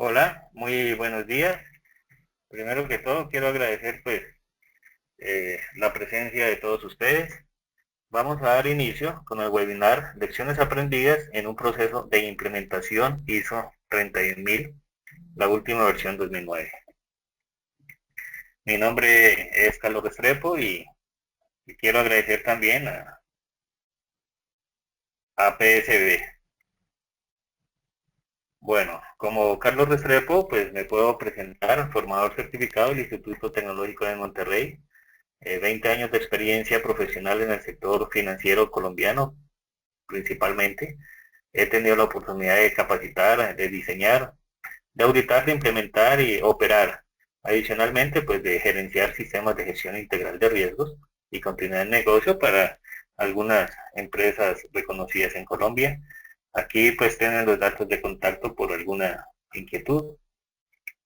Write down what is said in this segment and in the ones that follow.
Hola, muy buenos días. Primero que todo, quiero agradecer la presencia de todos ustedes. Vamos a dar inicio con el webinar Lecciones aprendidas en un proceso de implementación ISO 31000, la última versión 2009. Mi nombre es Carlos Restrepo y quiero agradecer también a PSB. Bueno, como Carlos Restrepo, pues me puedo presentar, formador certificado del Instituto Tecnológico de Monterrey, 20 años de experiencia profesional en el sector financiero colombiano, principalmente. He tenido la oportunidad de capacitar, de diseñar, de auditar, de implementar y operar. Adicionalmente, pues de gerenciar sistemas de gestión integral de riesgos y continuidad de negocio para algunas empresas reconocidas en Colombia. Aquí pues tienen los datos de contacto por alguna inquietud.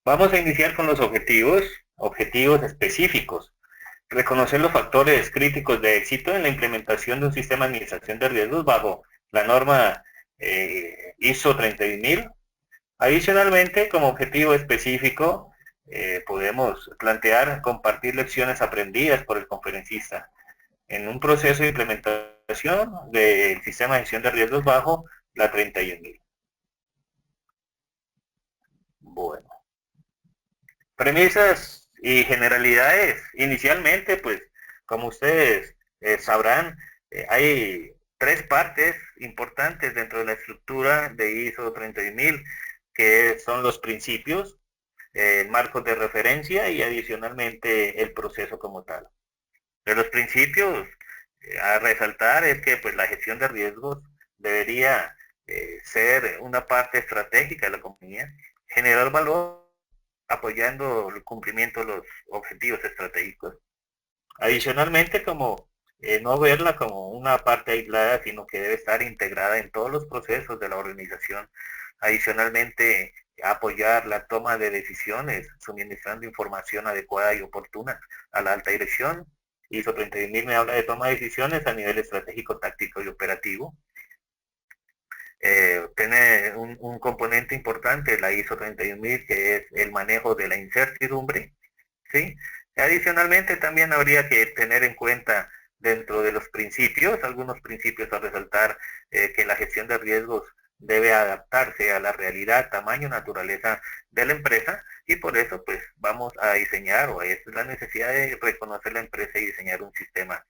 Vamos a iniciar con los objetivos específicos. Reconocer los factores críticos de éxito en la implementación de un sistema de administración de riesgos bajo la norma ISO 31000. Adicionalmente, como objetivo específico, podemos plantear compartir lecciones aprendidas por el conferencista en un proceso de implementación del sistema de gestión de riesgos bajo la 31000. Bueno, premisas y generalidades. Inicialmente, pues, como ustedes sabrán, hay tres partes importantes dentro de la estructura de ISO 31000, que son los principios, marcos de referencia y adicionalmente el proceso como tal. De los principios a resaltar es que pues, la gestión de riesgos debería ser una parte estratégica de la compañía, generar valor apoyando el cumplimiento de los objetivos estratégicos. Adicionalmente, como no verla como una parte aislada, sino que debe estar integrada en todos los procesos de la organización. Adicionalmente, apoyar la toma de decisiones, suministrando información adecuada y oportuna a la alta dirección. ISO 31000 me habla de toma de decisiones a nivel estratégico, táctico y operativo. Tiene un componente importante, la ISO 31000, que es el manejo de la incertidumbre, ¿sí? Adicionalmente, también habría que tener en cuenta dentro de los principios, algunos principios a resaltar, que la gestión de riesgos debe adaptarse a la realidad, tamaño, naturaleza de la empresa, y por eso pues vamos a diseñar, o es la necesidad de reconocer la empresa y diseñar un sistema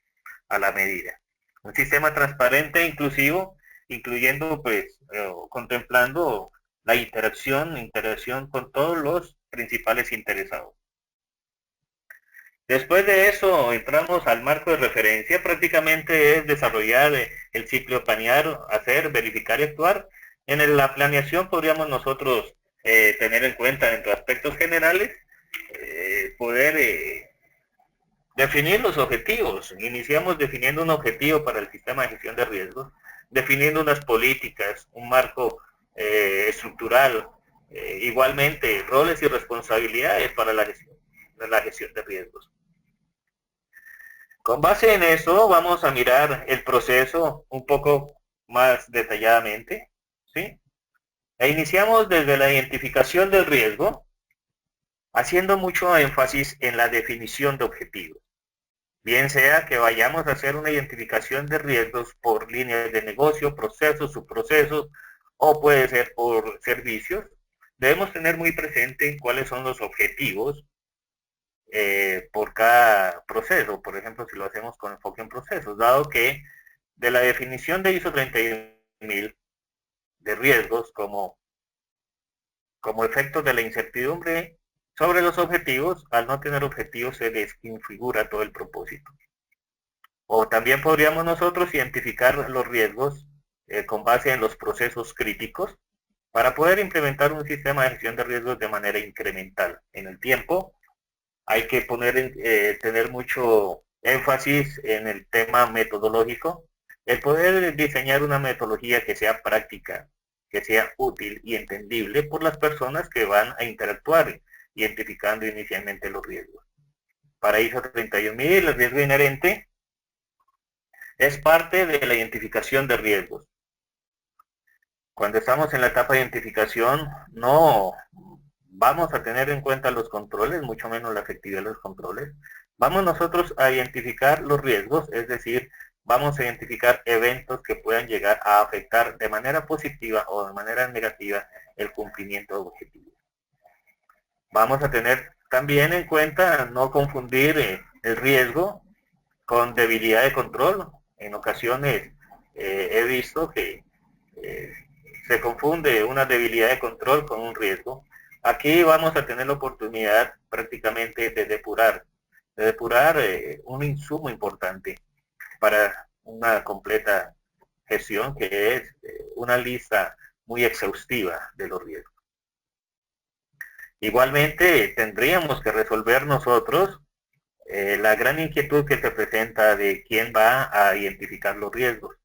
a la medida. Un sistema transparente e inclusivo, incluyendo contemplando la interacción con todos los principales interesados. Después de eso entramos al marco de referencia, prácticamente es desarrollar el ciclo planear, hacer, verificar y actuar. La planeación podríamos nosotros tener en cuenta dentro de aspectos generales, poder definir los objetivos. Iniciamos definiendo un objetivo para el sistema de gestión de riesgos, definiendo unas políticas, un marco estructural, igualmente roles y responsabilidades para la gestión de riesgos. Con base en eso vamos a mirar el proceso un poco más detalladamente, ¿sí? E iniciamos desde la identificación del riesgo, haciendo mucho énfasis en la definición de objetivos. Bien sea que vayamos a hacer una identificación de riesgos por líneas de negocio, procesos, subprocesos, o puede ser por servicios, debemos tener muy presente cuáles son los objetivos por cada proceso. Por ejemplo, si lo hacemos con enfoque en procesos, dado que de la definición de ISO 31000 de riesgos como efectos de la incertidumbre sobre los objetivos, al no tener objetivos se desconfigura todo el propósito. O también podríamos nosotros identificar los riesgos con base en los procesos críticos para poder implementar un sistema de gestión de riesgos de manera incremental en el tiempo. Hay que tener mucho énfasis en el tema metodológico, el poder diseñar una metodología que sea práctica, que sea útil y entendible por las personas que van a interactuar, identificando inicialmente los riesgos. Para ISO 31000, el riesgo inherente es parte de la identificación de riesgos. Cuando estamos en la etapa de identificación, no vamos a tener en cuenta los controles, mucho menos la efectividad de los controles. Vamos nosotros a identificar los riesgos, es decir, vamos a identificar eventos que puedan llegar a afectar de manera positiva o de manera negativa el cumplimiento de objetivos. Vamos a tener también en cuenta no confundir el riesgo con debilidad de control. En ocasiones he visto que eh, se confunde una debilidad de control con un riesgo. Aquí vamos a tener la oportunidad prácticamente de depurar un insumo importante para una completa gestión, que es una lista muy exhaustiva de los riesgos. Igualmente tendríamos que resolver nosotros la gran inquietud que se presenta de quién va a identificar los riesgos.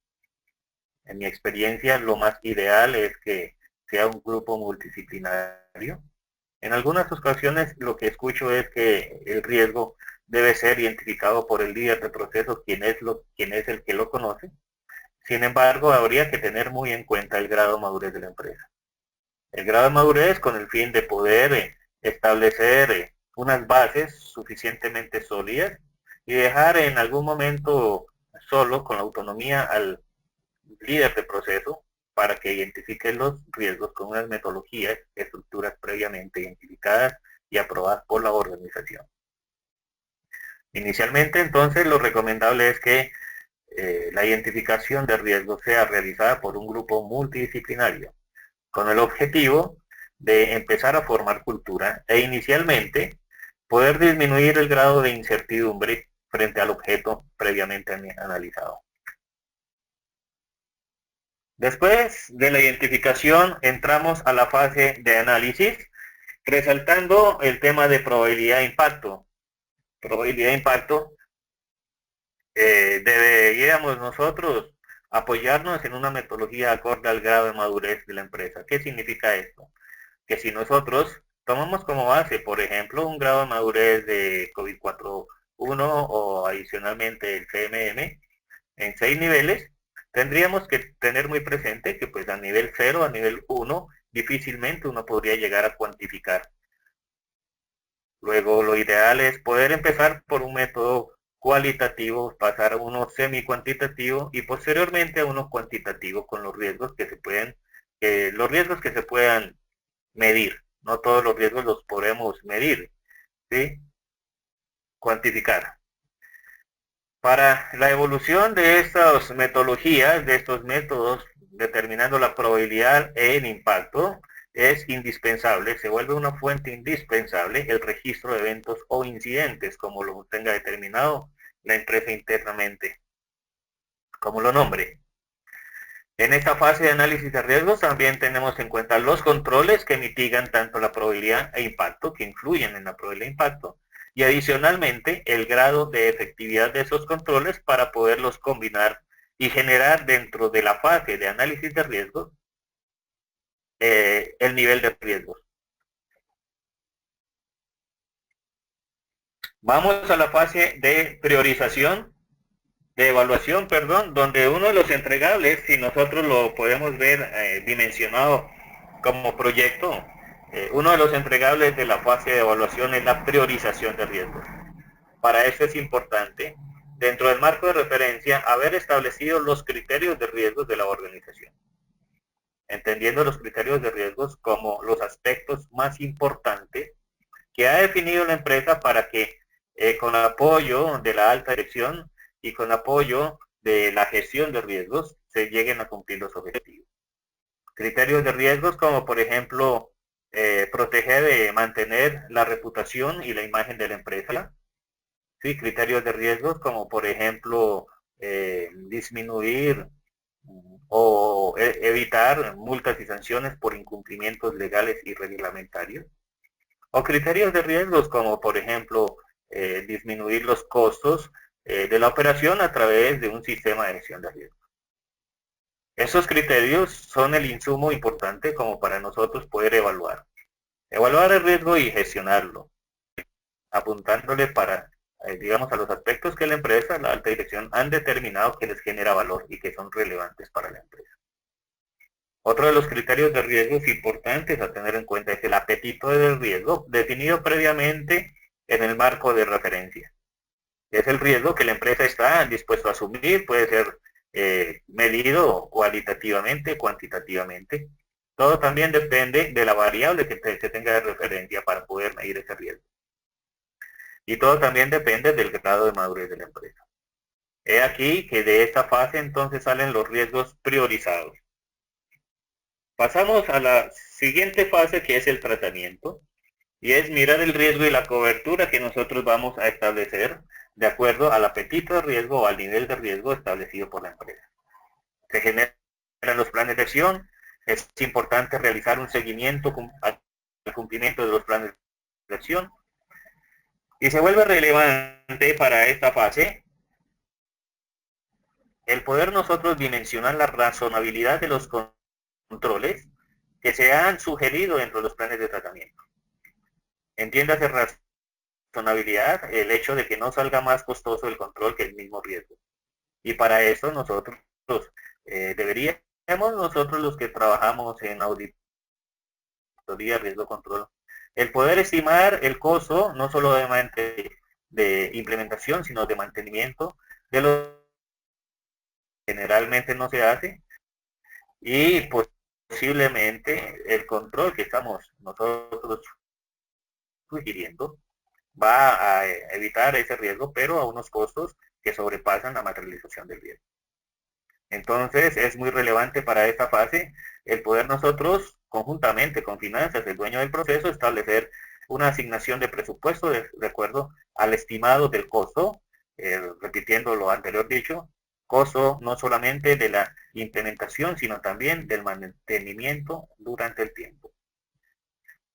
En mi experiencia, lo más ideal es que sea un grupo multidisciplinario. En algunas ocasiones lo que escucho es que el riesgo debe ser identificado por el líder de proceso, quien es el que lo conoce. Sin embargo, habría que tener muy en cuenta el grado de madurez de la empresa. El grado de madurez con el fin de poder establecer unas bases suficientemente sólidas y dejar en algún momento solo con la autonomía al líder de proceso para que identifique los riesgos con unas metodologías, estructuras previamente identificadas y aprobadas por la organización. Inicialmente, entonces, lo recomendable es que la identificación de riesgos sea realizada por un grupo multidisciplinario, con el objetivo de empezar a formar cultura e inicialmente poder disminuir el grado de incertidumbre frente al objeto previamente analizado. Después de la identificación entramos a la fase de análisis, resaltando el tema de probabilidad de impacto. Probabilidad de impacto, deberíamos nosotros apoyarnos en una metodología acorde al grado de madurez de la empresa. ¿Qué significa esto? Que si nosotros tomamos como base, por ejemplo, un grado de madurez de COVID 4.1 o adicionalmente el CMM en 6 niveles, tendríamos que tener muy presente que pues a nivel 0, a nivel 1, difícilmente uno podría llegar a cuantificar. Luego lo ideal es poder empezar por un método cualitativo, pasar a uno semi-cuantitativo y posteriormente a uno cuantitativo con los riesgos que se pueden, medir. No todos los riesgos los podemos medir, ¿sí? Cuantificar. Para la evolución de estas metodologías, de estos métodos, determinando la probabilidad en impacto, es indispensable, se vuelve una fuente indispensable el registro de eventos o incidentes, como lo tenga determinado la empresa internamente, como lo nombre. En esta fase de análisis de riesgos también tenemos en cuenta los controles que mitigan tanto la probabilidad e impacto, que influyen en la probabilidad e impacto, y adicionalmente el grado de efectividad de esos controles para poderlos combinar y generar dentro de la fase de análisis de riesgos el nivel de riesgos. Vamos a la fase de priorización, de evaluación, perdón, donde uno de los entregables, si nosotros lo podemos ver dimensionado como proyecto, uno de los entregables de la fase de evaluación es la priorización de riesgos. Para eso es importante, dentro del marco de referencia, haber establecido los criterios de riesgos de la organización, entendiendo los criterios de riesgos como los aspectos más importantes que ha definido la empresa para que con apoyo de la alta dirección y con apoyo de la gestión de riesgos se lleguen a cumplir los objetivos. Criterios de riesgos como por ejemplo proteger, mantener la reputación y la imagen de la empresa. Sí, criterios de riesgos como por ejemplo disminuir o evitar multas y sanciones por incumplimientos legales y reglamentarios. O criterios de riesgos como por ejemplo disminuir los costos de la operación a través de un sistema de gestión de riesgos. Esos criterios son el insumo importante como para nosotros poder evaluar. Evaluar el riesgo y gestionarlo, apuntándole para, digamos, a los aspectos que la empresa, la alta dirección, han determinado que les genera valor y que son relevantes para la empresa. Otro de los criterios de riesgos importantes a tener en cuenta es el apetito del riesgo definido previamente en el marco de referencia. Es el riesgo que la empresa está dispuesta a asumir, puede ser medido cualitativamente, cuantitativamente. Todo también depende de la variable que se tenga de referencia para poder medir ese riesgo. Y todo también depende del grado de madurez de la empresa. He aquí que de esta fase entonces salen los riesgos priorizados. Pasamos a la siguiente fase, que es el tratamiento, y es mirar el riesgo y la cobertura que nosotros vamos a establecer de acuerdo al apetito de riesgo o al nivel de riesgo establecido por la empresa. Se generan los planes de acción, es importante realizar un seguimiento al cumplimiento de los planes de acción, y se vuelve relevante para esta fase el poder nosotros dimensionar la razonabilidad de los controles que se han sugerido dentro de los planes de tratamiento. Entiéndase razonabilidad, el hecho de que no salga más costoso el control que el mismo riesgo. Y para eso nosotros deberíamos, nosotros los que trabajamos en auditoría, riesgo, control, el poder estimar el costo no solo de implementación, sino de mantenimiento de lo que generalmente no se hace, y posiblemente el control que estamos nosotros sugiriendo va a evitar ese riesgo, pero a unos costos que sobrepasan la materialización del riesgo. Entonces es muy relevante para esta fase el poder nosotros, conjuntamente con finanzas, el dueño del proceso, establecer una asignación de presupuesto de acuerdo al estimado del costo, repitiendo lo anterior dicho, costo no solamente de la implementación, sino también del mantenimiento durante el tiempo.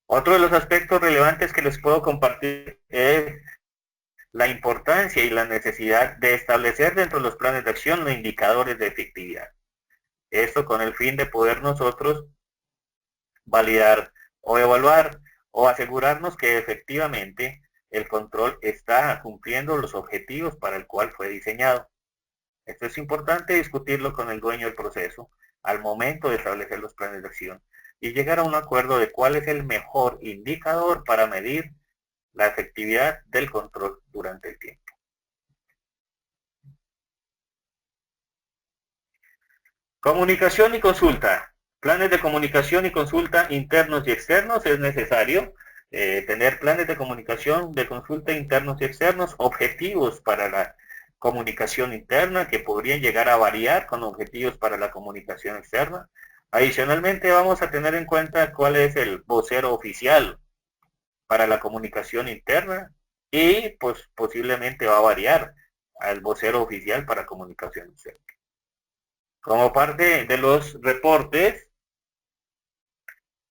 Otro de los aspectos relevantes que les puedo compartir es la importancia y la necesidad de establecer dentro de los planes de acción los indicadores de efectividad. Esto con el fin de poder nosotros validar o evaluar o asegurarnos que efectivamente el control está cumpliendo los objetivos para el cual fue diseñado. Esto es importante discutirlo con el dueño del proceso al momento de establecer los planes de acción y llegar a un acuerdo de cuál es el mejor indicador para medir la efectividad del control durante el tiempo. Comunicación y consulta. Planes de comunicación y consulta internos y externos. Es necesario tener planes de comunicación, de consulta internos y externos, objetivos para la comunicación interna que podrían llegar a variar con objetivos para la comunicación externa. Adicionalmente vamos a tener en cuenta cuál es el vocero oficial para la comunicación interna y pues posiblemente va a variar al vocero oficial para comunicación externa. Como parte de los reportes,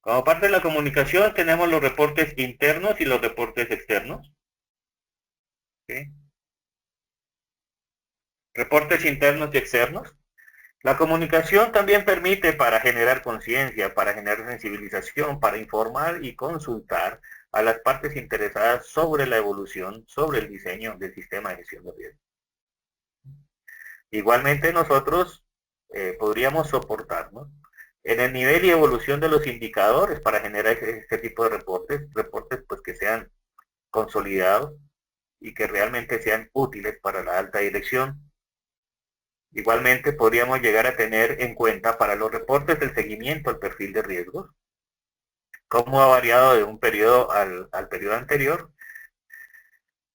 como parte de la comunicación tenemos los reportes internos y los reportes externos. ¿Sí? Reportes internos y externos. La comunicación también permite para generar conciencia, para generar sensibilización, para informar y consultar a las partes interesadas sobre la evolución, sobre el diseño del sistema de gestión de riesgo. Igualmente nosotros podríamos soportarnos en el nivel y evolución de los indicadores para generar este tipo de reportes pues que sean consolidados y que realmente sean útiles para la alta dirección. Igualmente podríamos llegar a tener en cuenta para los reportes el seguimiento al perfil de riesgos, cómo ha variado de un periodo al periodo anterior,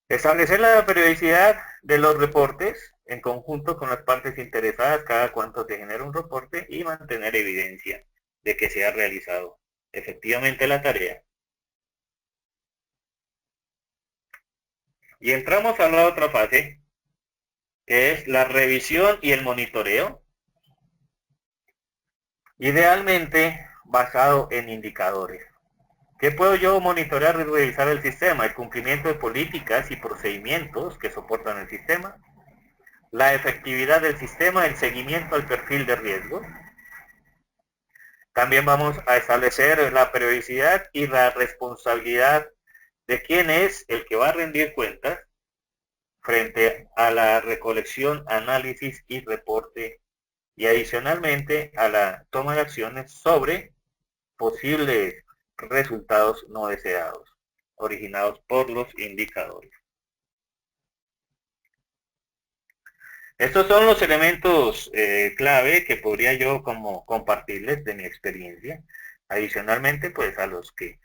establecer la periodicidad de los reportes en conjunto con las partes interesadas cada cuánto se genera un reporte y mantener evidencia de que se ha realizado efectivamente la tarea. Y entramos a la otra fase, que es la revisión y el monitoreo, idealmente basado en indicadores. ¿Qué puedo yo monitorear y revisar el sistema? El cumplimiento de políticas y procedimientos que soportan el sistema, la efectividad del sistema, el seguimiento al perfil de riesgo. También vamos a establecer la periodicidad y la responsabilidad de quién es el que va a rendir cuentas frente a la recolección, análisis y reporte y adicionalmente a la toma de acciones sobre posibles resultados no deseados, originados por los indicadores. Estos son los elementos clave que podría yo como compartirles de mi experiencia, adicionalmente pues a los que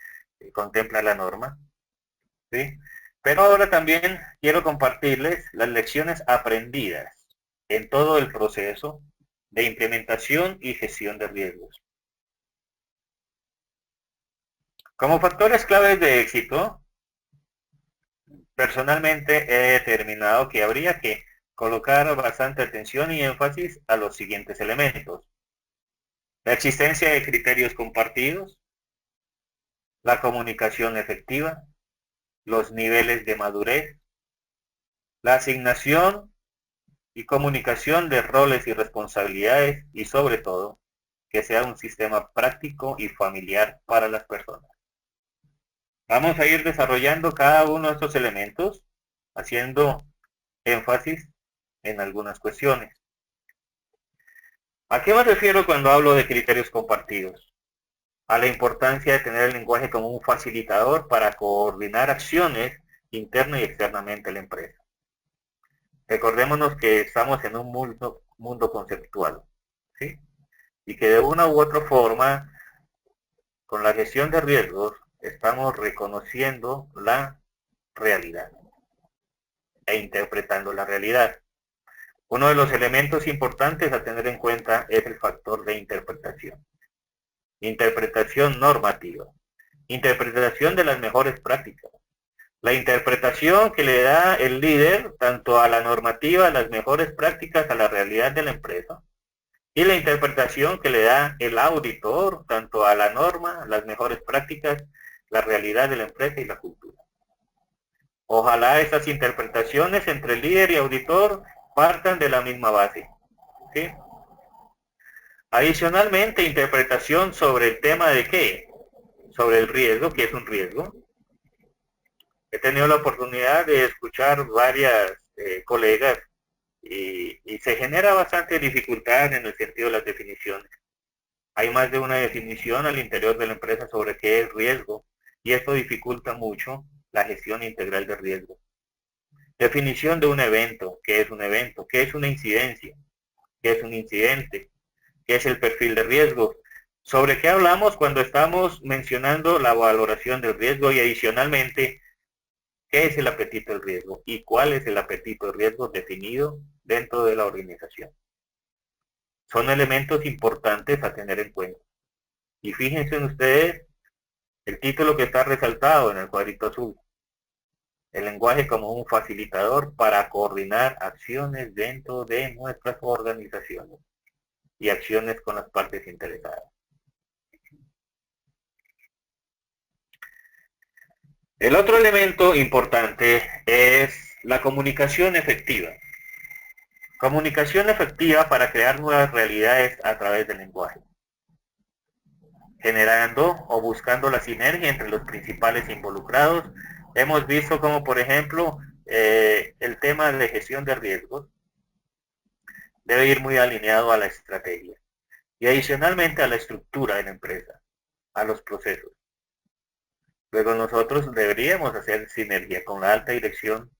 contempla la norma, ¿sí? Pero ahora también quiero compartirles las lecciones aprendidas en todo el proceso de implementación y gestión de riesgos. Como factores claves de éxito, personalmente he determinado que habría que colocar bastante atención y énfasis a los siguientes elementos: la existencia de criterios compartidos, la comunicación efectiva, los niveles de madurez, la asignación y comunicación de roles y responsabilidades y sobre todo que sea un sistema práctico y familiar para las personas. Vamos a ir desarrollando cada uno de estos elementos haciendo énfasis en algunas cuestiones. ¿A qué me refiero cuando hablo de criterios compartidos? A la importancia de tener el lenguaje como un facilitador para coordinar acciones interna y externamente a la empresa. Recordémonos que estamos en un mundo conceptual, ¿sí? Y que de una u otra forma, con la gestión de riesgos, estamos reconociendo la realidad e interpretando la realidad. Uno de los elementos importantes a tener en cuenta es el factor de interpretación. Interpretación normativa. Interpretación de las mejores prácticas. La interpretación que le da el líder tanto a la normativa, a las mejores prácticas, a la realidad de la empresa. Y la interpretación que le da el auditor tanto a la norma, las mejores prácticas, la realidad de la empresa y la cultura. Ojalá esas interpretaciones entre líder y auditor partan de la misma base, ¿sí? Adicionalmente, interpretación sobre el tema de qué, sobre el riesgo, que es un riesgo. He tenido la oportunidad de escuchar varias colegas y se genera bastante dificultad en el sentido de las definiciones. Hay más de una definición al interior de la empresa sobre qué es riesgo y esto dificulta mucho la gestión integral de riesgo. Definición de un evento, qué es un evento, qué es una incidencia, qué es un incidente, qué es el perfil de riesgo, sobre qué hablamos cuando estamos mencionando la valoración del riesgo y adicionalmente qué es el apetito del riesgo y cuál es el apetito del riesgo definido dentro de la organización. Son elementos importantes a tener en cuenta. Y fíjense en ustedes el título que está resaltado en el cuadrito azul. El lenguaje como un facilitador para coordinar acciones dentro de nuestras organizaciones y acciones con las partes interesadas. El otro elemento importante es la comunicación efectiva. Comunicación efectiva para crear nuevas realidades a través del lenguaje, generando o buscando la sinergia entre los principales involucrados. Hemos visto como, por ejemplo, el tema de gestión de riesgos debe ir muy alineado a la estrategia y adicionalmente a la estructura de la empresa, a los procesos. Luego nosotros deberíamos hacer sinergia con la alta dirección,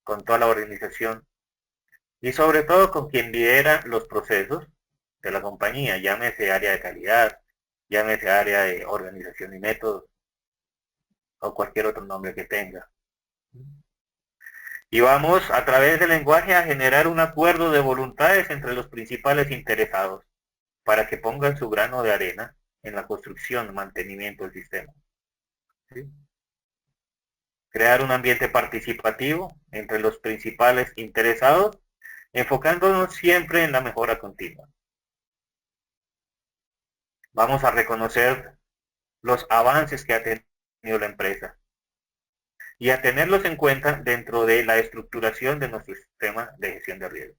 con toda la organización y sobre todo con quien lidera los procesos de la compañía, llámese área de calidad, llámese área de organización y métodos o cualquier otro nombre que tenga. Y vamos a través del lenguaje a generar un acuerdo de voluntades entre los principales interesados para que pongan su grano de arena en la construcción y mantenimiento del sistema. ¿Sí? Crear un ambiente participativo entre los principales interesados, enfocándonos siempre en la mejora continua. Vamos a reconocer los avances que ha tenido la empresa y a tenerlos en cuenta dentro de la estructuración de nuestro sistema de gestión de riesgo.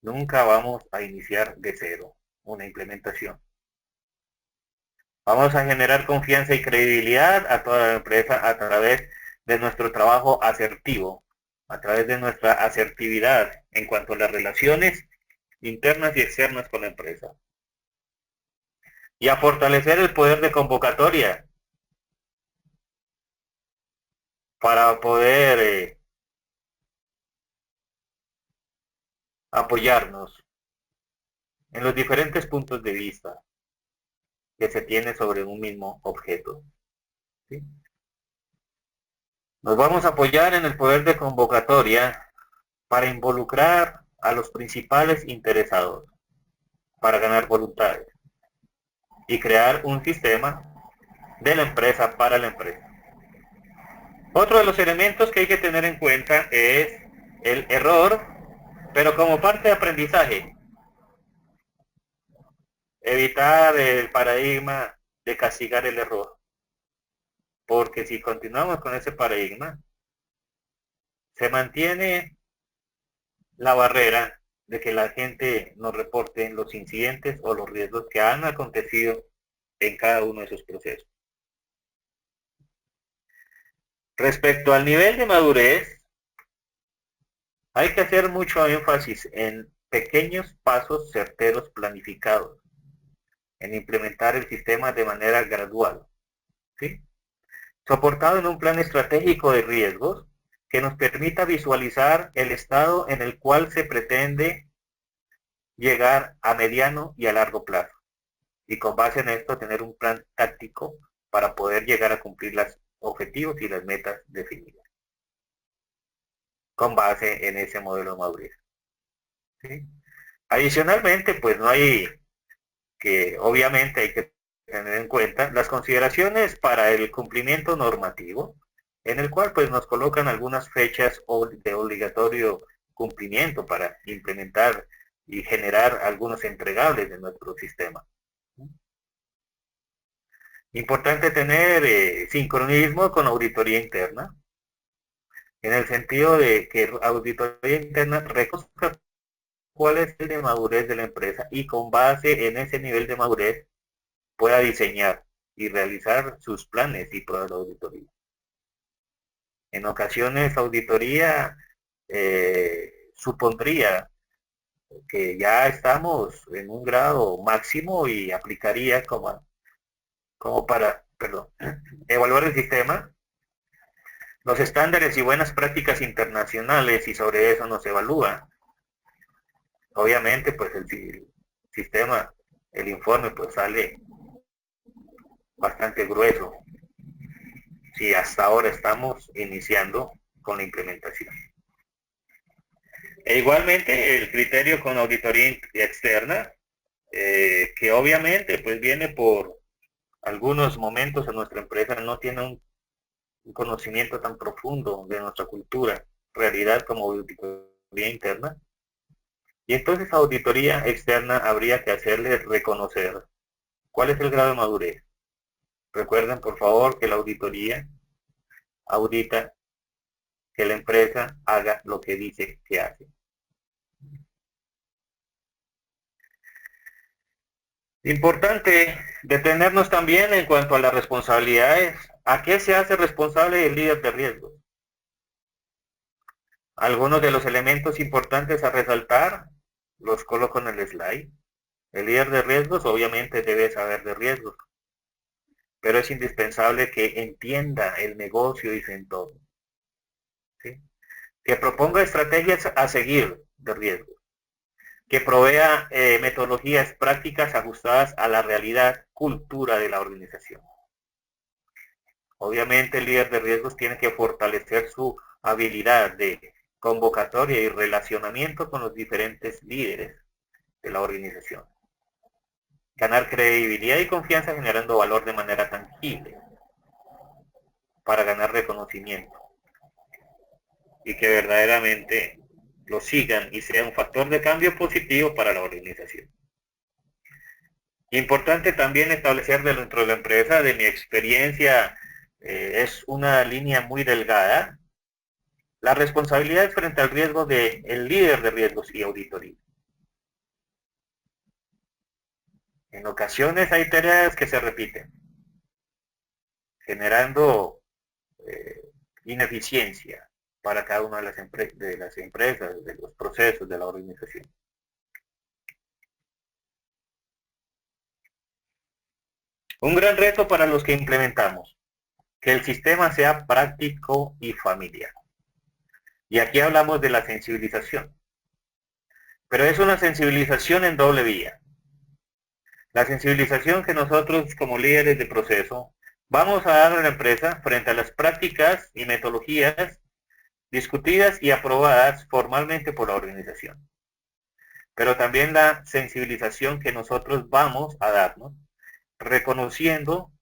Nunca vamos a iniciar de cero una implementación. Vamos a generar confianza y credibilidad a toda la empresa a través de nuestro trabajo asertivo, a través de nuestra asertividad en cuanto a las relaciones internas y externas con la empresa. Y a fortalecer el poder de convocatoria para poder apoyarnos en los diferentes puntos de vista que se tiene sobre un mismo objeto. ¿Sí? Nos vamos a apoyar en el poder de convocatoria para involucrar a los principales interesados, para ganar voluntades y crear un sistema de la empresa para la empresa. Otro de los elementos que hay que tener en cuenta es el error, pero como parte de aprendizaje. Evitar el paradigma de castigar el error, porque si continuamos con ese paradigma, se mantiene la barrera de que la gente nos reporte los incidentes o los riesgos que han acontecido en cada uno de esos procesos. Respecto al nivel de madurez, hay que hacer mucho énfasis en pequeños pasos certeros planificados, en implementar el sistema de manera gradual, ¿sí? Soportado en un plan estratégico de riesgos que nos permita visualizar el estado en el cual se pretende llegar a mediano y a largo plazo. Y con base en esto tener un plan táctico para poder llegar a cumplir los objetivos y las metas definidas. Con base en ese modelo de madurez. ¿Sí? Adicionalmente, pues no hay que, obviamente hay que tener en cuenta las consideraciones para el cumplimiento normativo, en el cual pues nos colocan algunas fechas de obligatorio cumplimiento para implementar y generar algunos entregables de nuestro sistema. Importante tener sincronismo con auditoría interna, en el sentido de que auditoría interna reconozca cuál es el de madurez de la empresa y con base en ese nivel de madurez pueda diseñar y realizar sus planes y pruebas de auditoría. En ocasiones auditoría supondría que ya estamos en un grado máximo y aplicaría como para, perdón, evaluar el sistema, los estándares y buenas prácticas internacionales y sobre eso nos evalúa. Obviamente pues el sistema, el informe pues sale bastante grueso si hasta ahora estamos iniciando con la implementación. E igualmente el criterio con auditoría externa, que obviamente pues viene por algunos momentos en nuestra empresa no tiene un conocimiento tan profundo de nuestra cultura, realidad como auditoría interna. Y entonces auditoría externa habría que hacerle reconocer cuál es el grado de madurez. Recuerden por favor que la auditoría audita que la empresa haga lo que dice que hace. Importante detenernos también en cuanto a las responsabilidades. ¿A qué se hace responsable el líder de riesgos? Algunos de los elementos importantes a resaltar los coloco en el slide. El líder de riesgos obviamente debe saber de riesgos, pero es indispensable que entienda el negocio y su entorno. ¿Sí? Que proponga estrategias a seguir de riesgos, que provea metodologías prácticas ajustadas a la realidad, cultura de la organización. Obviamente el líder de riesgos tiene que fortalecer su habilidad de convocatoria y relacionamiento con los diferentes líderes de la organización. Ganar credibilidad y confianza generando valor de manera tangible para ganar reconocimiento y que verdaderamente lo sigan y sea un factor de cambio positivo para la organización. Importante también establecer dentro de la empresa, de mi experiencia, es una línea muy delgada, la responsabilidad frente al riesgo del líder de riesgos y auditoría. En ocasiones hay tareas que se repiten, generando ineficiencia para cada una de las empresas, de los procesos de la organización. Un gran reto para los que implementamos, que el sistema sea práctico y familiar. Y aquí hablamos de la sensibilización. Pero es una sensibilización en doble vía. La sensibilización que nosotros como líderes de proceso vamos a dar a la empresa frente a las prácticas y metodologías discutidas y aprobadas formalmente por la organización. Pero también la sensibilización que nosotros vamos a darnos, reconociendo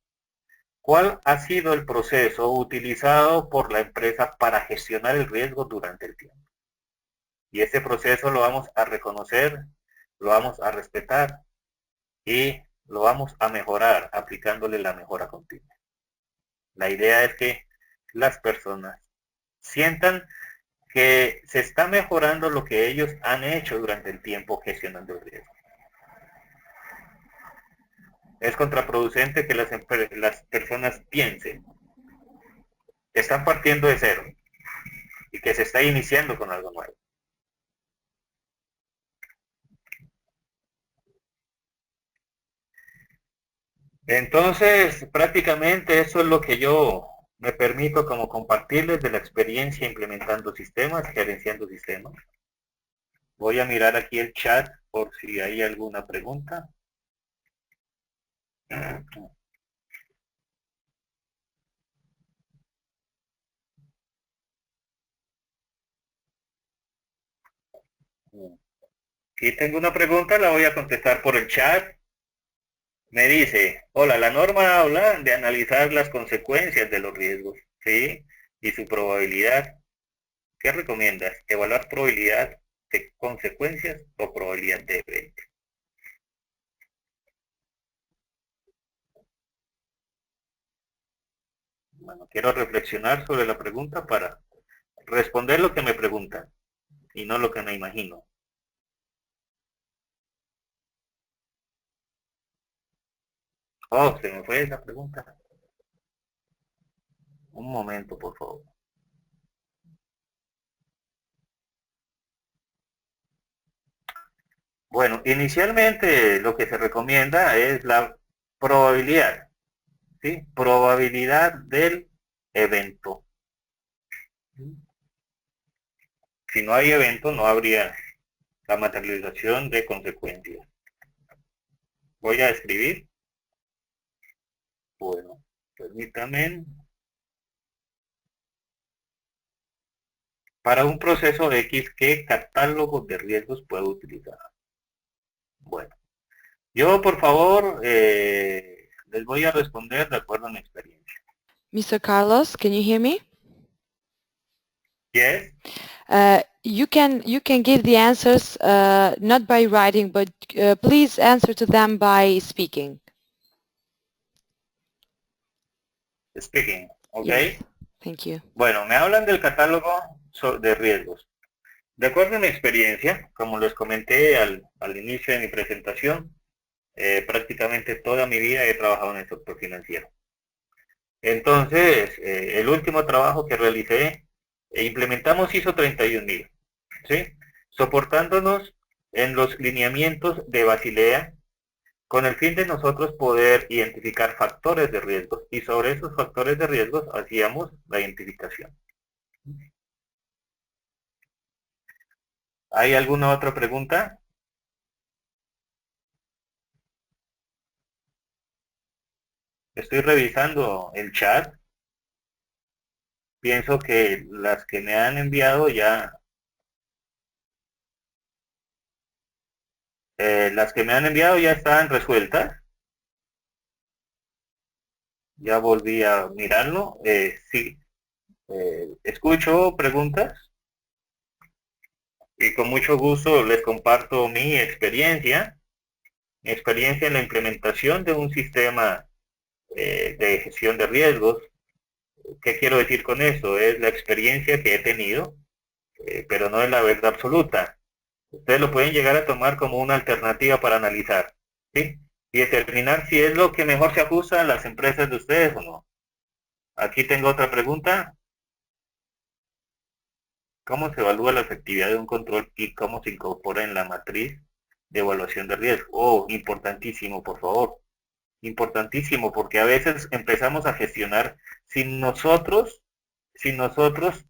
cuál ha sido el proceso utilizado por la empresa para gestionar el riesgo durante el tiempo. Y ese proceso lo vamos a reconocer, lo vamos a respetar y lo vamos a mejorar aplicándole la mejora continua. La idea es que las personas sientan que se está mejorando lo que ellos han hecho durante el tiempo gestionando el riesgo. Es contraproducente que las personas piensen que están partiendo de cero y que se está iniciando con algo nuevo. Entonces, prácticamente eso es lo que yo me permito como compartirles de la experiencia implementando sistemas, gerenciando sistemas. Voy a mirar aquí el chat por si hay alguna pregunta. Aquí tengo una pregunta, la voy a contestar por el chat. Me dice, hola, la norma habla de analizar las consecuencias de los riesgos, ¿sí? Y su probabilidad. ¿Qué recomiendas? ¿Evaluar probabilidad de consecuencias o probabilidad de evento? Bueno, quiero reflexionar sobre la pregunta para responder lo que me preguntan y no lo que me imagino. Oh, se me fue esa pregunta. Un momento, por favor. Bueno, inicialmente lo que se recomienda es la probabilidad, ¿sí? Probabilidad del evento. Si no hay evento, no habría la materialización de consecuencias. Voy a escribir. Bueno, permítame. Para un proceso X, ¿qué catálogo de riesgos puedo utilizar? Bueno, yo por favor les voy a responder de acuerdo a mi experiencia. Mr. Carlos, can you hear me? Yes. You can give the answers not by writing, but please answer to them by speaking. Speaking, ¿ok? Yes, thank you. Bueno, me hablan del catálogo de riesgos. De acuerdo a mi experiencia, como les comenté al inicio de mi presentación, prácticamente toda mi vida he trabajado en el sector financiero. Entonces, el último trabajo que realicé, implementamos ISO 31000, ¿sí? Soportándonos en los lineamientos de Basilea, con el fin de nosotros poder identificar factores de riesgo, y sobre esos factores de riesgo hacíamos la identificación. ¿Hay alguna otra pregunta? Estoy revisando el chat. Pienso que las que me han enviado ya, están resueltas. Ya volví a mirarlo. Sí, escucho preguntas y con mucho gusto les comparto mi experiencia en la implementación de un sistema de gestión de riesgos. ¿Qué quiero decir con eso? Es la experiencia que he tenido, pero no es la verdad absoluta. Ustedes lo pueden llegar a tomar como una alternativa para analizar, ¿sí? Y determinar si es lo que mejor se ajusta a las empresas de ustedes o no. Aquí tengo otra pregunta. ¿Cómo se evalúa la efectividad de un control y cómo se incorpora en la matriz de evaluación de riesgo? Oh, importantísimo, por favor. importantísimo, porque a veces empezamos a gestionar sin nosotros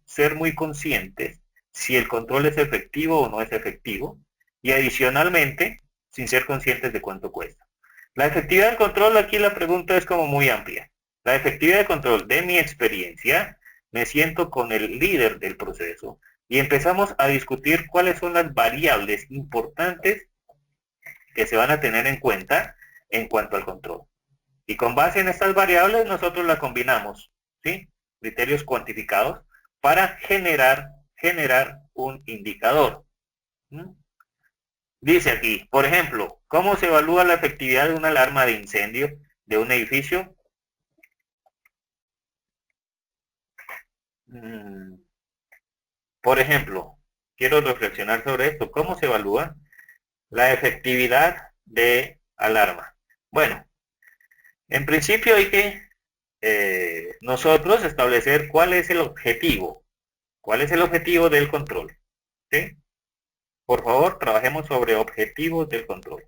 ser muy conscientes si el control es efectivo o no es efectivo, y adicionalmente, sin ser conscientes de cuánto cuesta. La efectividad del control, aquí la pregunta es como muy amplia. La efectividad del control, de mi experiencia, me siento con el líder del proceso y empezamos a discutir cuáles son las variables importantes que se van a tener en cuenta en cuanto al control. Y con base en estas variables nosotros la combinamos, ¿sí? Criterios cuantificados para generar un indicador. ¿Mm? Dice aquí, por ejemplo, ¿cómo se evalúa la efectividad de una alarma de incendio de un edificio? Por ejemplo, quiero reflexionar sobre esto. ¿Cómo se evalúa la efectividad de alarma? Bueno, en principio hay que nosotros establecer cuál es el objetivo. ¿Cuál es el objetivo del control? ¿Sí? Por favor, trabajemos sobre objetivos del control.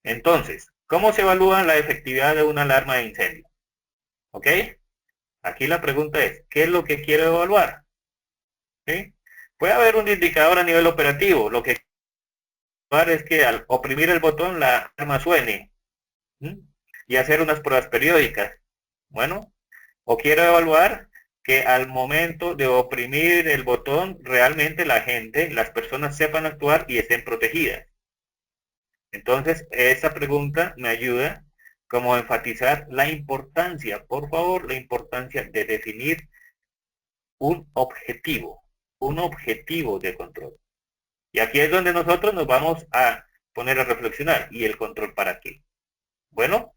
Entonces, ¿cómo se evalúa la efectividad de una alarma de incendio? ¿Ok? Aquí la pregunta es, ¿qué es lo que quiero evaluar? ¿Sí? Puede haber un indicador a nivel operativo. Lo que quiero evaluar es que al oprimir el botón la alarma suene. ¿Mm? Y hacer unas pruebas periódicas. Bueno, o quiero evaluar que al momento de oprimir el botón, realmente la gente, las personas sepan actuar y estén protegidas. Entonces, esa pregunta me ayuda como a enfatizar la importancia, por favor, la importancia de definir un objetivo de control. Y aquí es donde nosotros nos vamos a poner a reflexionar. ¿Y el control para qué? Bueno,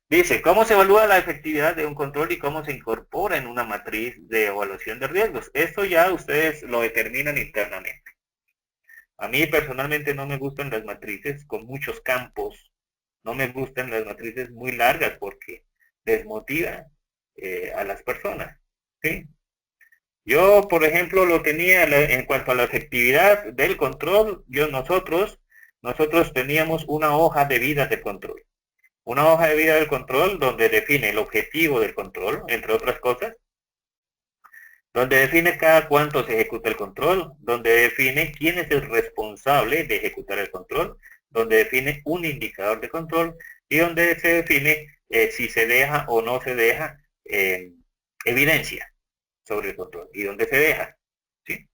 dice, ¿cómo se evalúa la efectividad de un control y cómo se incorpora en una matriz de evaluación de riesgos? Esto ya ustedes lo determinan internamente. A mí personalmente no me gustan las matrices con muchos campos, no me gustan las matrices muy largas porque desmotiva a las personas. ¿Sí? Yo, por ejemplo, lo tenía en cuanto a la efectividad del control, nosotros teníamos una hoja de vida de control. Una hoja de vida del control donde define el objetivo del control, entre otras cosas, donde define cada cuánto se ejecuta el control, donde define quién es el responsable de ejecutar el control, donde define un indicador de control y donde se define si se deja o no se deja evidencia sobre el control y dónde se deja. ¿Sí?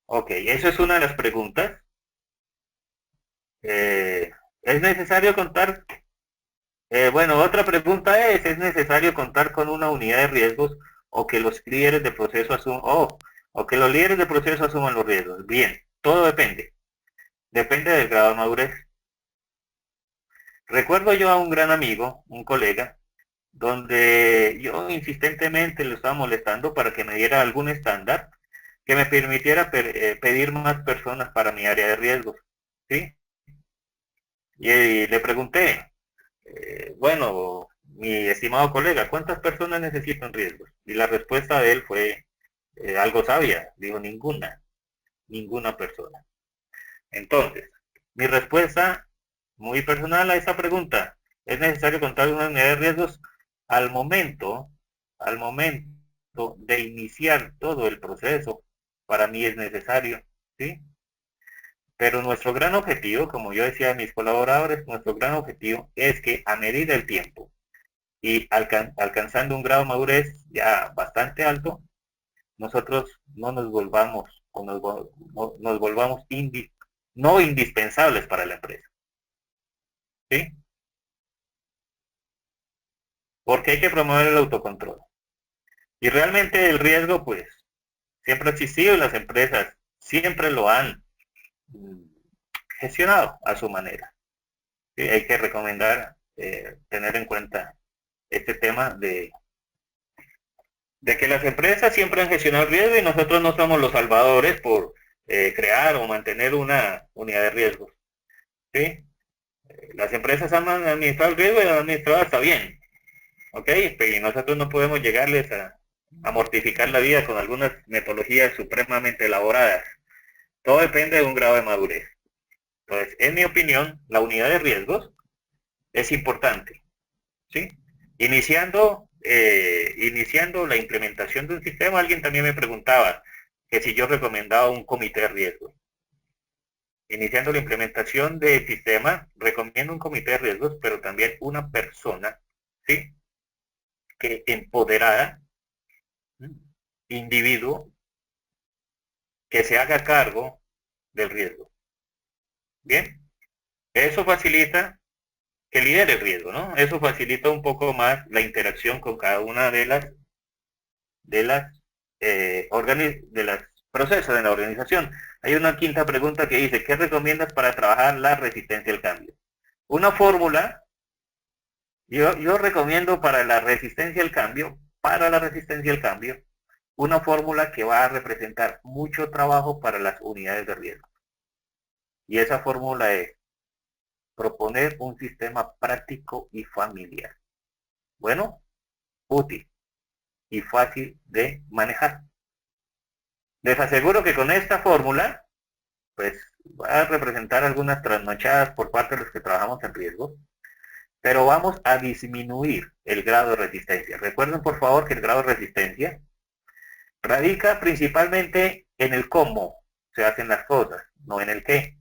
Ok, eso es una de las preguntas. ¿Es necesario contar? Bueno, otra pregunta ¿es necesario contar con una unidad de riesgos o que los líderes de proceso asuman, o que los líderes de proceso asuman los riesgos? Bien, todo depende. Depende del grado de madurez. Recuerdo yo a un gran amigo, un colega, donde yo insistentemente lo estaba molestando para que me diera algún estándar que me permitiera pedir más personas para mi área de riesgos. ¿Sí? Y le pregunté, bueno, mi estimado colega, ¿cuántas personas necesitan riesgos? Y la respuesta de él fue algo sabia, dijo ninguna persona. Entonces, mi respuesta muy personal a esa pregunta, ¿es necesario contar una unidad de riesgos? Al momento de iniciar todo el proceso, para mí es necesario, ¿sí? Pero nuestro gran objetivo, como yo decía a mis colaboradores, nuestro gran objetivo es que a medida del tiempo y alcanzando un grado de madurez ya bastante alto, nosotros no nos volvamos o nos volvamos no indispensables para la empresa. ¿Sí? Porque hay que promover el autocontrol. Y realmente el riesgo, pues, siempre ha existido y las empresas siempre lo han gestionado a su manera. ¿Sí? Hay que recomendar tener en cuenta este tema de que las empresas siempre han gestionado el riesgo y nosotros no somos los salvadores por crear o mantener una unidad de riesgos. ¿Sí? Las empresas han administrado el riesgo y han administrado está bien. ¿Ok? Y nosotros no podemos llegarles a mortificar la vida con algunas metodologías supremamente elaboradas. Todo depende de un grado de madurez. Entonces, en mi opinión, la unidad de riesgos es importante, ¿sí? Iniciando la implementación de un sistema, alguien también me preguntaba que si yo recomendaba un comité de riesgos. Iniciando la implementación del sistema, recomiendo un comité de riesgos, pero también una persona, ¿sí? Que empoderada, individuo, que se haga cargo del riesgo. Bien, eso facilita que lidere el riesgo, ¿no? Eso facilita un poco más la interacción con cada una de las procesos de la organización. Hay una quinta pregunta que dice, ¿qué recomiendas para trabajar la resistencia al cambio? Una fórmula, yo recomiendo para la resistencia al cambio, una fórmula que va a representar mucho trabajo para las unidades de riesgo. Y esa fórmula es proponer un sistema práctico y familiar. Bueno, útil y fácil de manejar. Les aseguro que con esta fórmula, pues va a representar algunas trasnochadas por parte de los que trabajamos en riesgo, pero vamos a disminuir el grado de resistencia. Recuerden por favor que el grado de resistencia radica principalmente en el cómo se hacen las cosas, no en el qué.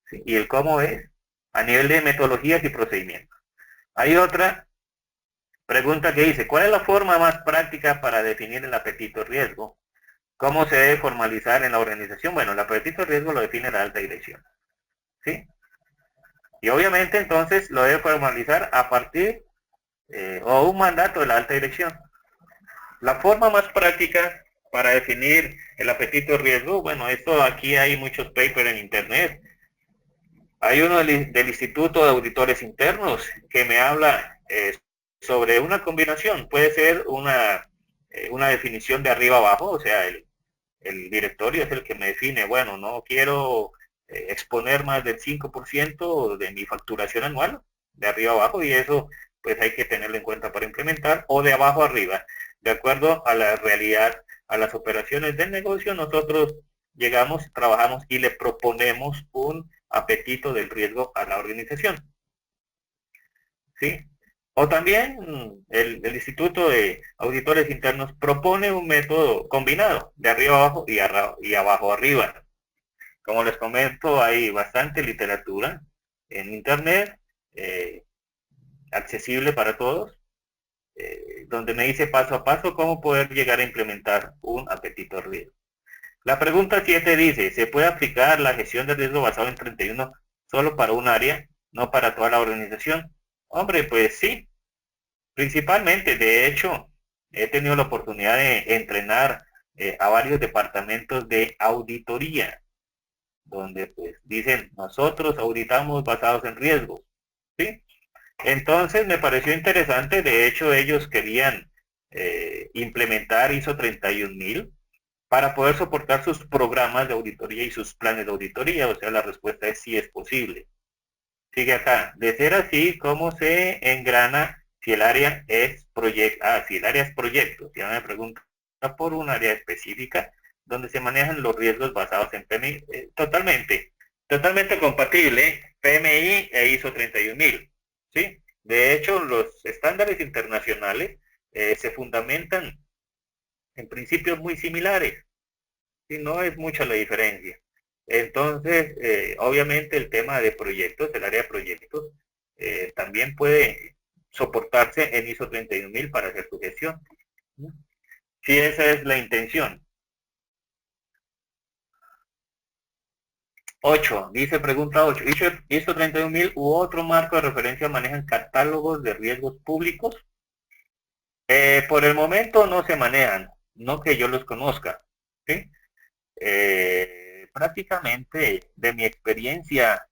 ¿Sí? Y el cómo es a nivel de metodologías y procedimientos. Hay otra pregunta que dice, ¿cuál es la forma más práctica para definir el apetito de riesgo? ¿Cómo se debe formalizar en la organización? Bueno, el apetito de riesgo lo define la alta dirección. ¿Sí? Y obviamente entonces lo debe formalizar a partir o un mandato de la alta dirección. La forma más práctica para definir el apetito de riesgo, bueno, esto aquí hay muchos papers en internet. Hay uno del Instituto de Auditores Internos que me habla sobre una combinación. Puede ser una definición de arriba abajo, o sea, el directorio es el que me define, bueno, no quiero exponer más del 5% de mi facturación anual, de arriba abajo, y eso pues hay que tenerlo en cuenta para implementar, o de abajo arriba. De acuerdo a la realidad, a las operaciones del negocio, nosotros llegamos, trabajamos y le proponemos un apetito del riesgo a la organización. ¿Sí? O también el Instituto de Auditores Internos propone un método combinado, de arriba abajo y abajo arriba. Como les comento, hay bastante literatura en internet, accesible para todos, donde me dice paso a paso cómo poder llegar a implementar un apetito de riesgo. La pregunta 7 dice, ¿se puede aplicar la gestión de riesgo basado en 31 solo para un área, no para toda la organización? Hombre, pues sí, principalmente. De hecho, he tenido la oportunidad de entrenar a varios departamentos de auditoría, donde pues dicen, nosotros auditamos basados en riesgos, ¿sí? Entonces me pareció interesante. De hecho, ellos querían implementar ISO 31000 para poder soportar sus programas de auditoría y sus planes de auditoría. O sea, la respuesta es sí, es posible. Sigue acá. De ser así, ¿cómo se engrana si el área es proyecto? Si el área es proyecto. Ya me pregunta por un área específica donde se manejan los riesgos basados en PMI. Totalmente compatible PMI e ISO 31000. ¿Sí? De hecho, los estándares internacionales se fundamentan en principios muy similares. ¿Sí? No es mucha la diferencia. Entonces, obviamente el tema de proyectos, el área de proyectos, también puede soportarse en ISO 31000 para hacer su gestión. Si esa es la intención. 8, dice pregunta 8, ¿ISO 31000 u otro marco de referencia manejan catálogos de riesgos públicos? Por el momento no se manejan, no que yo los conozca. ¿Sí? Prácticamente, de mi experiencia,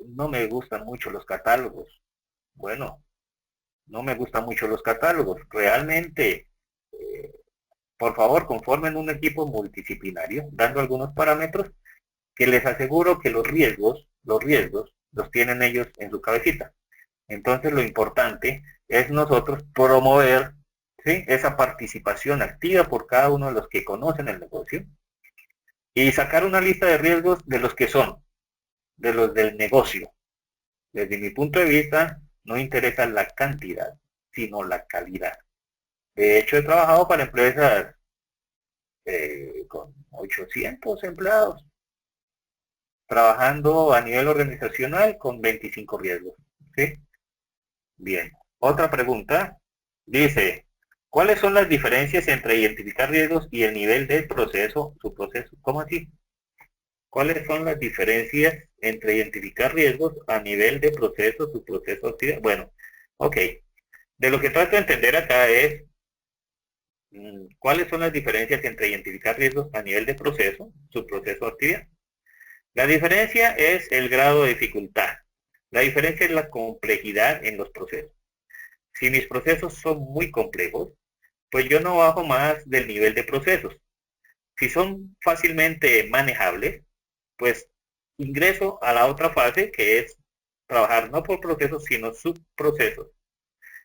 no me gustan mucho los catálogos. Bueno, no me gustan mucho los catálogos. Realmente, por favor, conformen un equipo multidisciplinario, dando algunos parámetros que les aseguro que los riesgos los tienen ellos en su cabecita. Entonces, lo importante es nosotros promover, ¿sí?, esa participación activa por cada uno de los que conocen el negocio y sacar una lista de riesgos de los que son, de los del negocio. Desde mi punto de vista, no interesa la cantidad, sino la calidad. De hecho, he trabajado para empresas con 800 empleados, trabajando a nivel organizacional con 25 riesgos. ¿Sí? Bien. Otra pregunta. Dice, ¿cuáles son las diferencias entre identificar riesgos y el nivel del proceso, su proceso? ¿Cómo así? ¿Cuáles son las diferencias entre identificar riesgos a nivel de proceso, su proceso de actividad? Bueno, ok. De lo que trato de entender acá es cuáles son las diferencias entre identificar riesgos a nivel de proceso, su proceso de actividad. La diferencia es el grado de dificultad. La diferencia es la complejidad en los procesos. Si mis procesos son muy complejos, pues yo no bajo más del nivel de procesos. Si son fácilmente manejables, pues ingreso a la otra fase que es trabajar no por procesos, sino subprocesos.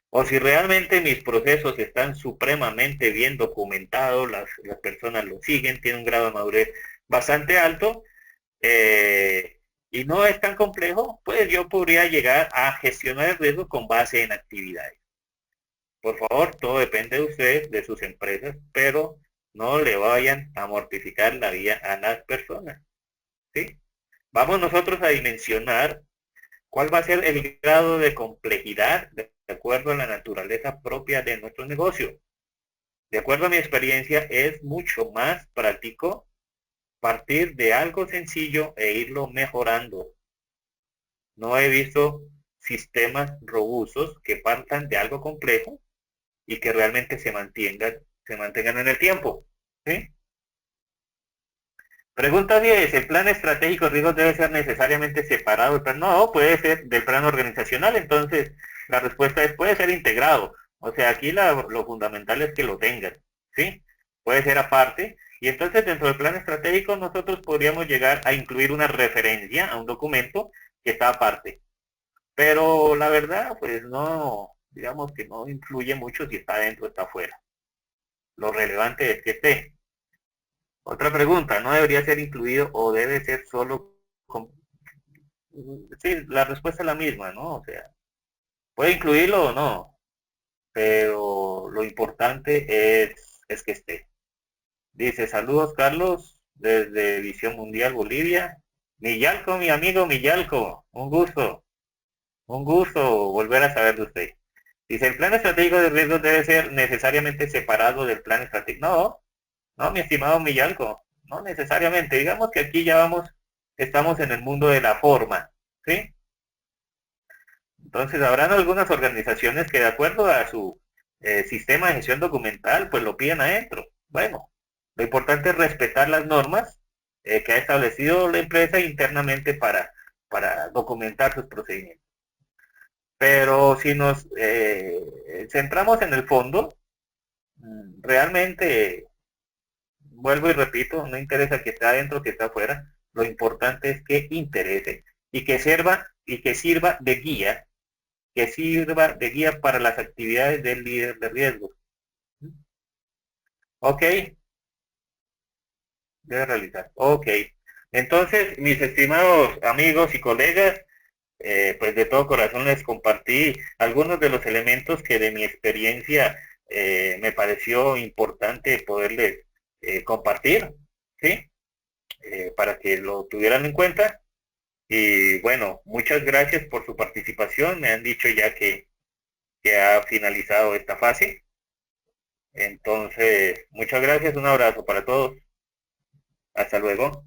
O si realmente mis procesos están supremamente bien documentados, las personas lo siguen, tienen un grado de madurez bastante alto, eh, y no es tan complejo, pues yo podría llegar a gestionar el riesgo con base en actividades. Por favor, todo depende de ustedes, de sus empresas, pero no le vayan a mortificar la vida a las personas. ¿Sí? Vamos nosotros a dimensionar cuál va a ser el grado de complejidad de acuerdo a la naturaleza propia de nuestro negocio. De acuerdo a mi experiencia, es mucho más práctico partir de algo sencillo e irlo mejorando. No he visto sistemas robustos que partan de algo complejo y que realmente se mantengan en el tiempo. ¿Sí? Pregunta 10. ¿El plan estratégico de riesgos debe ser necesariamente separado del plan? No, puede ser del plan organizacional. Entonces, la respuesta es, puede ser integrado. O sea, aquí lo fundamental es que lo tengan. ¿Sí? Puede ser aparte. Y entonces, dentro del plan estratégico, nosotros podríamos llegar a incluir una referencia a un documento que está aparte. Pero la verdad, pues no, digamos que no influye mucho si está dentro o está afuera. Lo relevante es que esté. Otra pregunta, ¿no debería ser incluido o debe ser solo con... Sí, la respuesta es la misma, ¿no? O sea, puede incluirlo o no, pero lo importante es que esté. Dice, saludos Carlos, desde Visión Mundial Bolivia. Millalco, mi amigo Millalco, un gusto volver a saber de usted. Dice, ¿el plan estratégico de riesgos debe ser necesariamente separado del plan estratégico? No, no, mi estimado Millalco, no necesariamente. Digamos que aquí ya estamos en el mundo de la forma, ¿sí? Entonces, habrán algunas organizaciones que de acuerdo a su sistema de gestión documental, pues lo piden adentro. Bueno, lo importante es respetar las normas que ha establecido la empresa internamente para documentar sus procedimientos. Pero si nos centramos en el fondo, realmente vuelvo y repito, no interesa que esté adentro, que esté afuera, lo importante es que interese y que sirva de guía, que sirva de guía para las actividades del líder de riesgo. Ok, debe realizar. Ok. Entonces, mis estimados amigos y colegas, pues de todo corazón les compartí algunos de los elementos que de mi experiencia me pareció importante poderles compartir, ¿sí? Para que lo tuvieran en cuenta. Y bueno, muchas gracias por su participación. Me han dicho ya que ha finalizado esta fase. Entonces, muchas gracias. Un abrazo para todos. Hasta luego.